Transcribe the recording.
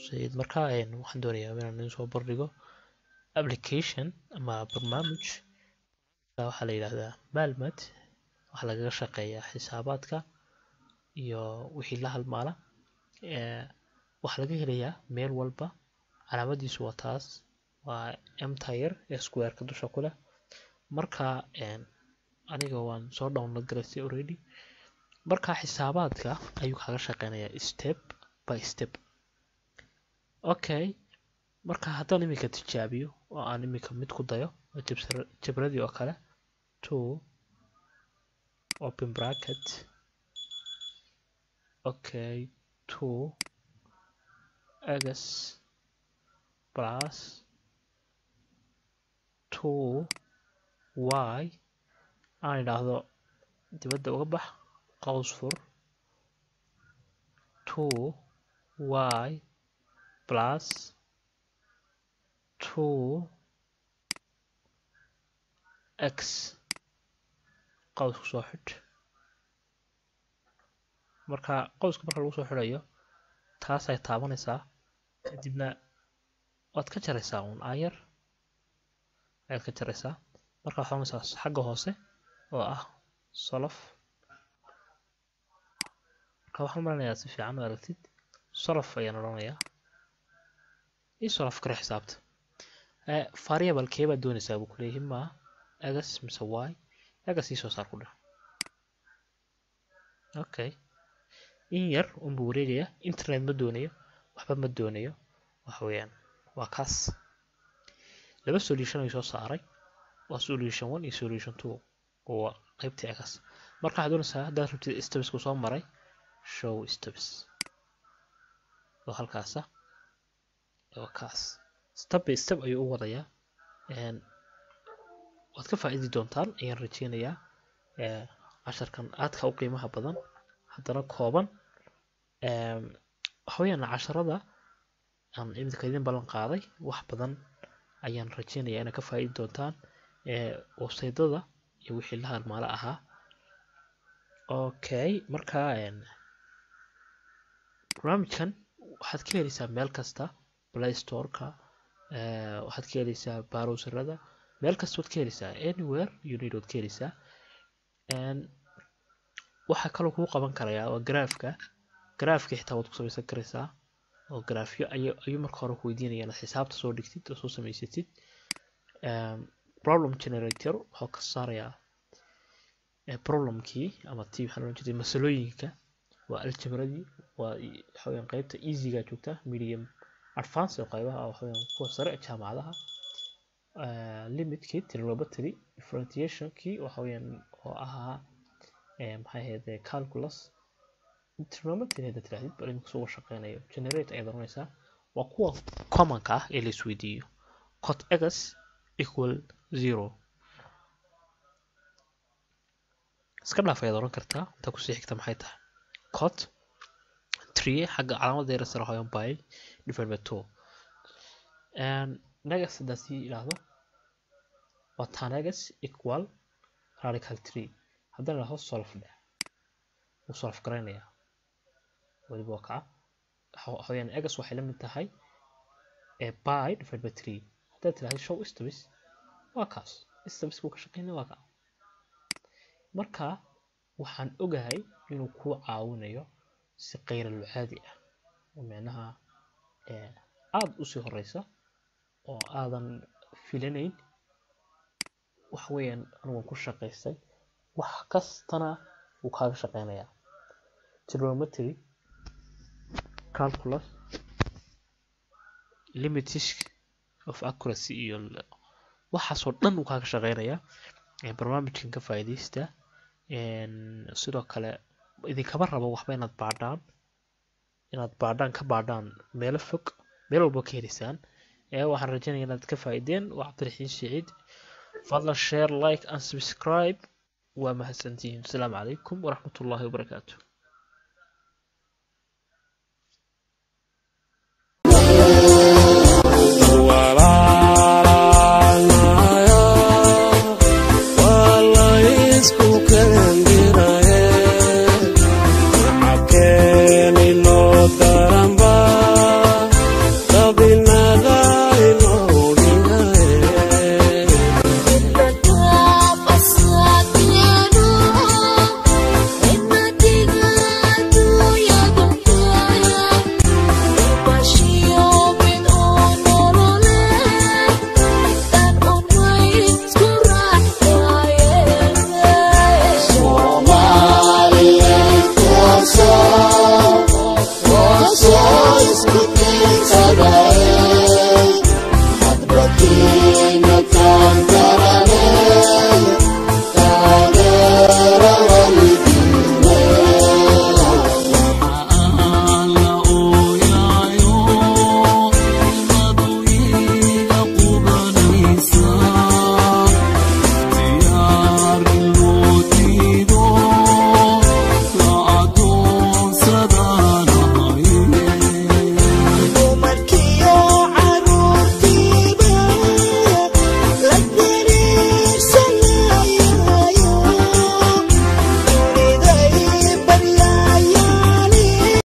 sayid markaa waxaan doonayaa inaan idin soo bardhigo application ama barnaamij waxaa la yidhaahdaa maalmad waxaa lagaga shaqeeyaa xisaabaadka iyo wixii la halmaala waxaa laga helayaa meel walba calaamadiisu waa taas waa mtire ee square-ka dusha ku leh marka aniga waan soo download garaystay already marka xisaabaadka ayuu kaga shaqeynayaa step by step okay marka haddaan iminka tijaabiyo oo aan iminka mid ku dayo jabradii oo kale 2 open bracket okay 2 x plus 2 y aan idhaahdo dibadda uga bax qaws fur 2 y plus 2 x qaws ku soo xidh marka qawska marka lagu soo xidhayo taas ay taabanaysaa kadibna waad ka jaraysaa uun aayar ayaad ka jaraysaa marka waxaa oranaysaa xagga hoose oo ah solof marka waxaan maranayaa si fiican u aragtid solof ayaan odhanayaa ii solof kare xisaabta variable kee baad doonaysaa buu ku leeyahay ma x mise y x ii soo saar ku dheh okay in yar unbuu wareegayaa internet ma doonayo waxba ma doonayo waxa weeyaan waa kaas laba solution ay soo saaray waa solution 1 iyo solution 2 oo qaybta x marka waxaad doonaysaa haddaad rabtid steps ku soo maray show steps oo halkaasa oo kaas step by step ayuu u wadayaa waad ka faa'iidi doontaan ayaan rajeynayaa casharkan aadka u qiimaha badan haddana kooban waxa weeyaan casharada aan imika idin ballan qaaday wax badan ayaan rajeynayaa inaad ka faa'iidi doontaan website-dada iyo wixii la halmaala ahaa okay marka barnaamijkan waxaad ka helaysaa meel kasta play store-ka waxaad ka helaysaa browserada meel kasta waad ka helaysaa anywhere you need waad ka helaysaa waxaa kaloo kuu qaban karayaa waa graafka xitaa waad ku samaysan karaysaa oo graafyo ayuu marka hore ku weydiinaya inaad xisaabta soo dhigtid oo soo samaysatid problem generator wuxuu ka saarayaa problemkii ama tii waxaan oran jiray masalooyinka waa algebradii waa waxaweyaan qaybta easyga joogta medium advanced oo qaybaha waxaweyaan kuwa sare jaamacadaha limitkii trigonometry differentiationkii waxaweyaan oo ahaa maxay ahayd calculus trigonometry hadda tirahdid bal imika soo shaqeynayo generate ayaad oranaysaa waa kuwa commonka ah ee la isweydiiyo cot x equal 0 iska dhaaf ayaad oran kartaa inta kusii xigta maxay tahay cot 3 xagga calaamada yar sare waxaa by divided by 2 negas haddaa sii idhaahdo waa tan x equal radical 3 haddana idhaahdo solve dheh wuu solve garaynayaa weliba waa kaca waxaweyaan x waxay la mid tahay by divided by 3 haddaad tidhahdo show steps waa kaas steps buu ka shaqeynaya waa kaca marka waxaan ogahay inuu kuu caawinayo si qayr alcaadi ah oo macnaha aad u sii horeysa oo aadan filanayn wax weeyaan anigu ku shaqaystay wax kastana wuu kaaga shaqeynayaa trigonometry calculus limits of accuracy iyo waxaasoo dhan uu kaaga shaqeynayaa barnaamijkan ka faa'iidaysta sidoo kale idinkaba rabo waxba inaad baadhaan ka baadhaan meelo fog meel walba ka helaysaan waxaan rajeynayaa inaad ka faa'iideen waa cabdiraxiin siciid fadlan share like and subscribe waa mahadsantihiin asalaamu calaykum waraxmatullaahi wabarakaatu